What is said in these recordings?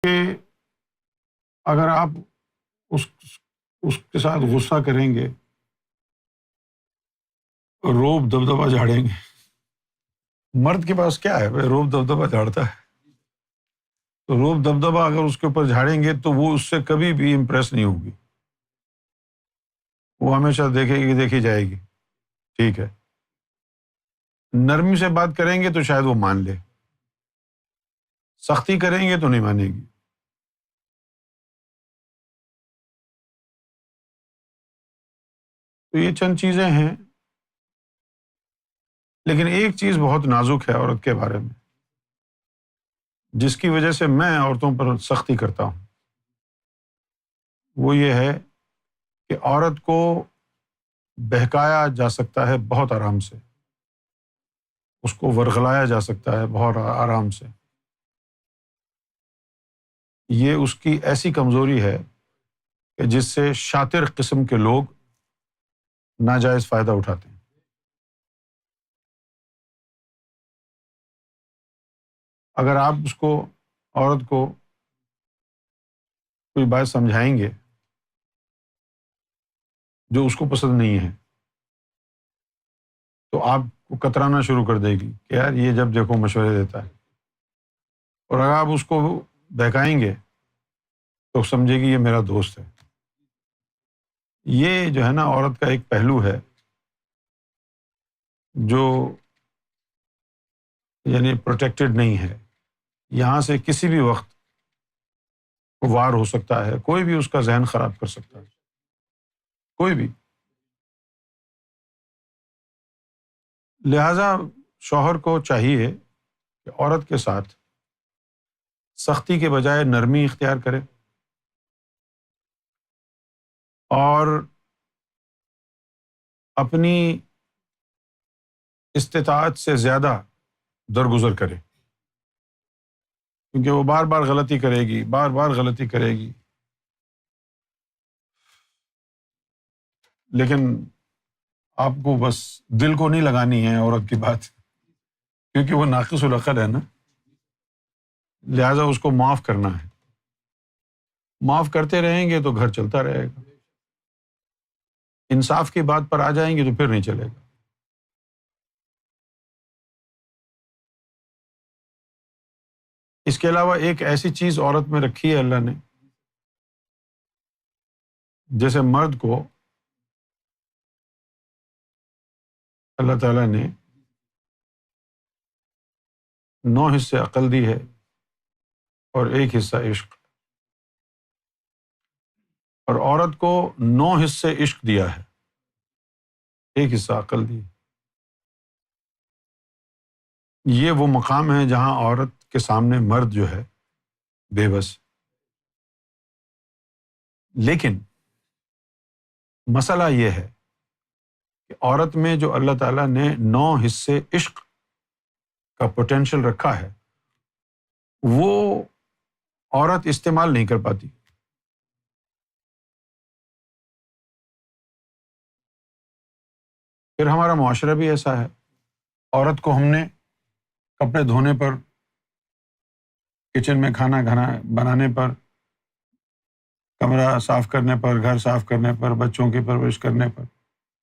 کہ اگر آپ اس اس کے ساتھ غصہ کریں گے، روب دبدبا جھاڑیں گے، مرد کے پاس کیا ہے بھائی، روب دبدبا جھاڑتا ہے، تو روب دبدبا اگر اس کے اوپر جھاڑیں گے تو وہ اس سے کبھی بھی امپریس نہیں ہوگی، وہ ہمیشہ دیکھے گی، دیکھی جائے گی، ٹھیک ہے۔ نرمی سے بات کریں گے تو شاید وہ مان لے، سختی کریں گے تو نہیں مانے گی۔ تو یہ چند چیزیں ہیں، لیکن ایک چیز بہت نازک ہے عورت کے بارے میں، جس کی وجہ سے میں عورتوں پر سختی کرتا ہوں، وہ یہ ہے کہ عورت کو بہکایا جا سکتا ہے بہت آرام سے، اس کو ورغلایا جا سکتا ہے بہت آرام سے۔ یہ اس کی ایسی کمزوری ہے کہ جس سے شاطر قسم کے لوگ ناجائز فائدہ اٹھاتے ہیں۔ اگر آپ اس کو، عورت کو کوئی بات سمجھائیں گے جو اس کو پسند نہیں ہے، تو آپ کو کترانا شروع کر دے گی کہ یار یہ جب دیکھو مشورے دیتا ہے، اور اگر آپ اس کو بہکائیں گے تو سمجھے گی یہ میرا دوست ہے۔ یہ جو ہے نا عورت کا ایک پہلو ہے جو یعنی پروٹیکٹڈ نہیں ہے، یہاں سے کسی بھی وقت وار ہو سکتا ہے، کوئی بھی اس کا ذہن خراب کر سکتا ہے، کوئی بھی۔ لہٰذا شوہر کو چاہیے کہ عورت کے ساتھ سختی کے بجائے نرمی اختیار کرے، اور اپنی استطاعت سے زیادہ درگزر کرے، کیونکہ وہ بار بار غلطی کرے گی، بار بار غلطی کرے گی، لیکن آپ کو بس دل کو نہیں لگانی ہے عورت کی بات، کیونکہ وہ ناقص العقل ہے نا، لہٰذا اس کو معاف کرنا ہے۔ معاف کرتے رہیں گے تو گھر چلتا رہے گا، انصاف کی بات پر آ جائیں گے تو پھر نہیں چلے گا۔ اس کے علاوہ ایک ایسی چیز عورت میں رکھی ہے اللہ نے، جیسے مرد کو اللہ تعالیٰ نے 9 حصے عقل دی ہے اور 1 حصہ عشق، اور عورت کو 9 حصے عشق دیا ہے، 1 حصہ عقل دی ہے۔ یہ وہ مقام ہے جہاں عورت کے سامنے مرد جو ہے بے بس۔ لیکن مسئلہ یہ ہے کہ عورت میں جو اللہ تعالیٰ نے 9 حصے عشق کا پوٹینشل رکھا ہے، وہ عورت استعمال نہیں کر پاتی۔ پھر ہمارا معاشرہ بھی ایسا ہے، عورت کو ہم نے کپڑے دھونے پر، کچن میں کھانا بنانے پر، کمرہ صاف کرنے پر، گھر صاف کرنے پر، بچوں کی پرورش کرنے پر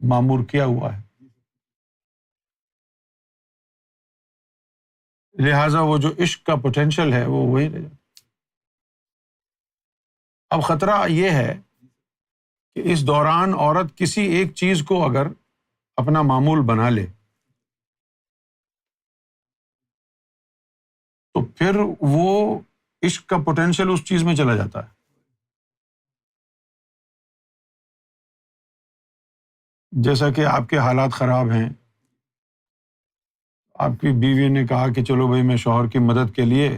مامور کیا ہوا ہے، لہٰذا وہ جو عشق کا پوٹینشل ہے وہ وہی رہ جاتا۔ اب خطرہ یہ ہے کہ اس دوران عورت کسی ایک چیز کو اگر اپنا معمول بنا لے تو پھر وہ عشق کا پوٹینشل اس چیز میں چلا جاتا ہے۔ جیسا کہ آپ کے حالات خراب ہیں، آپ کی بیوی نے کہا کہ چلو بھائی میں شوہر کی مدد کے لیے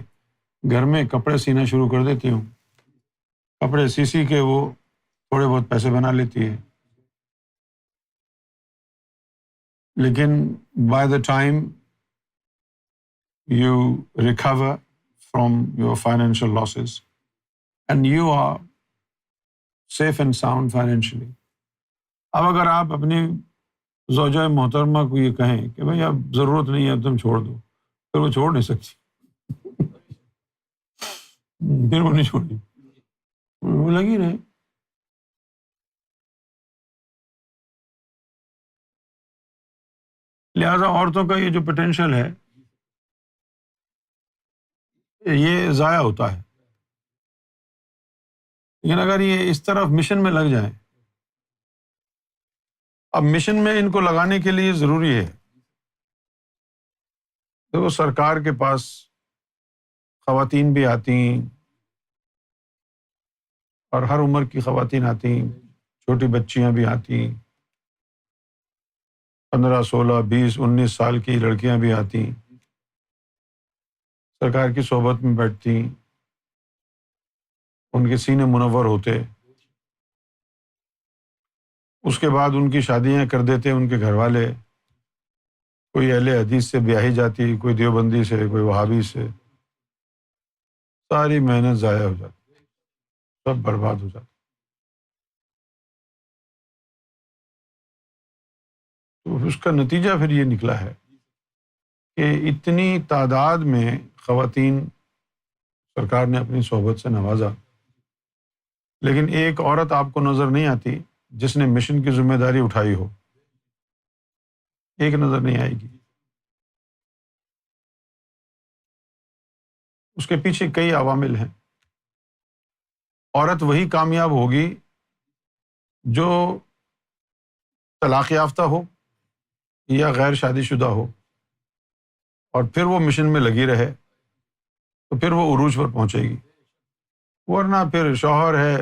گھر میں کپڑے سینا شروع کر دیتی ہوں، کپڑے سی کے وہ تھوڑے بہت پیسے بنا لیتی ہے، لیکن by the time you recover from your financial losses and you are safe and sound financially. اب اگر آپ اپنی زوجہ محترمہ کو یہ کہیں کہ بھائی اب ضرورت نہیں ہے، اب تم چھوڑ دو، پھر وہ چھوڑ نہیں سکتی۔ پھر وہ نہیں چھوڑی، وہ لگی رہے۔ لہٰذا عورتوں کا یہ جو پوٹینشیل ہے یہ ضائع ہوتا ہے، لیکن اگر یہ اس طرف مشن میں لگ جائیں، اب مشن میں ان کو لگانے کے لیے ضروری ہے، دیکھو سرکار کے پاس خواتین بھی آتی ہیں اور ہر عمر کی خواتین آتی ہیں، چھوٹی بچیاں بھی آتی ہیں، 15 16 20 19 سال کی لڑکیاں بھی آتی ہیں، سرکار کی صحبت میں بیٹھتی ہیں، ان کے سینے منور ہوتے، اس کے بعد ان کی شادیاں کر دیتے ان کے گھر والے، کوئی اہل حدیث سے بیاہی جاتی، کوئی دیوبندی سے، کوئی وہابی سے، ساری محنت ضائع ہو جاتی، سب برباد ہو جاتی۔ تو اس کا نتیجہ پھر یہ نکلا ہے کہ اتنی تعداد میں خواتین سرکار نے اپنی صحبت سے نوازا، لیکن ایک عورت آپ کو نظر نہیں آتی جس نے مشن کی ذمہ داری اٹھائی ہو، ایک نظر نہیں آئے گی۔ اس کے پیچھے کئی عوامل ہیں۔ عورت وہی کامیاب ہوگی جو طلاق یافتہ ہو یا غیر شادی شدہ ہو، اور پھر وہ مشن میں لگی رہے تو پھر وہ عروج پر پہنچے گی، ورنہ پھر شوہر ہے،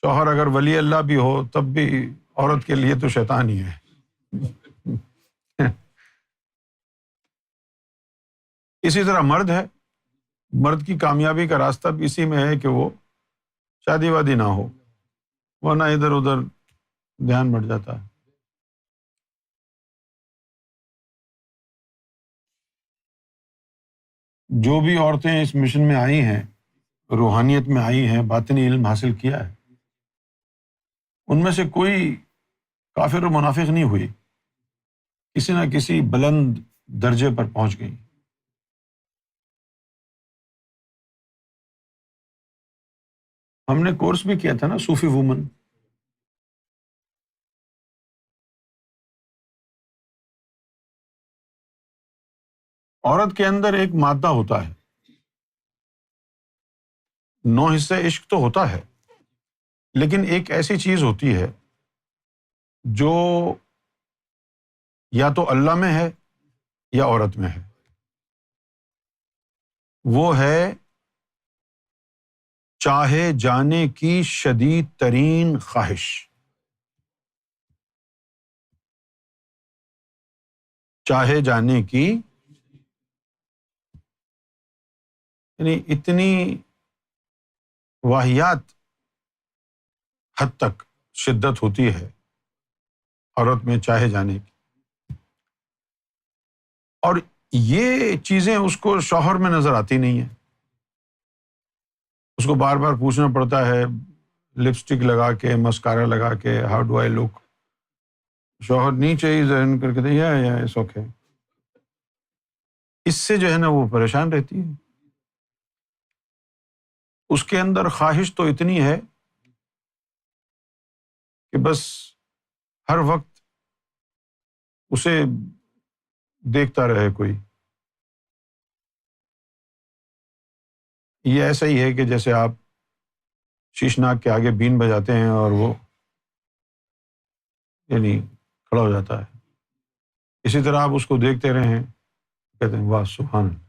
شوہر اگر ولی اللہ بھی ہو تب بھی عورت کے لیے تو شیطان ہی ہے۔ اسی طرح مرد ہے، مرد کی کامیابی کا راستہ بھی اسی میں ہے کہ وہ شادی وادی نہ ہو، ورنہ ادھر ادھر دھیان بڑھ جاتا ہے۔ جو بھی عورتیں اس مشن میں آئی ہیں، روحانیت میں آئی ہیں، باطنی علم حاصل کیا ہے، ان میں سے کوئی کافر و منافق نہیں ہوئی، کسی نہ کسی بلند درجے پر پہنچ گئی۔ ہم نے کورس بھی کیا تھا نا، صوفی وومن۔ عورت کے اندر ایک مادہ ہوتا ہے، 9 حصے عشق تو ہوتا ہے، لیکن ایک ایسی چیز ہوتی ہے جو یا تو اللہ میں ہے یا عورت میں ہے، وہ ہے چاہے جانے کی شدید ترین خواہش۔ چاہے جانے کی، یعنی اتنی واہیات حد تک شدت ہوتی ہے عورت میں چاہے جانے کی، اور یہ چیزیں اس کو شوہر میں نظر آتی نہیں ہیں، اس کو بار بار پوچھنا پڑتا ہے، لپسٹک لگا کے، مسکارا لگا کے، ہاؤ ڈو آئی لک، شوہر نیچے ہی ذہن کر کے یا اٹس اوکے، اس سے جو ہے نا وہ پریشان رہتی ہے۔ اس کے اندر خواہش تو اتنی ہے کہ بس ہر وقت اسے دیکھتا رہے کوئی۔ یہ ایسا ہی ہے کہ جیسے آپ شیشناگ کے آگے بین بجاتے ہیں اور وہ یعنی کھڑا ہو جاتا ہے، اسی طرح آپ اس کو دیکھتے رہیں، کہتے ہیں واہ سبحان اللہ۔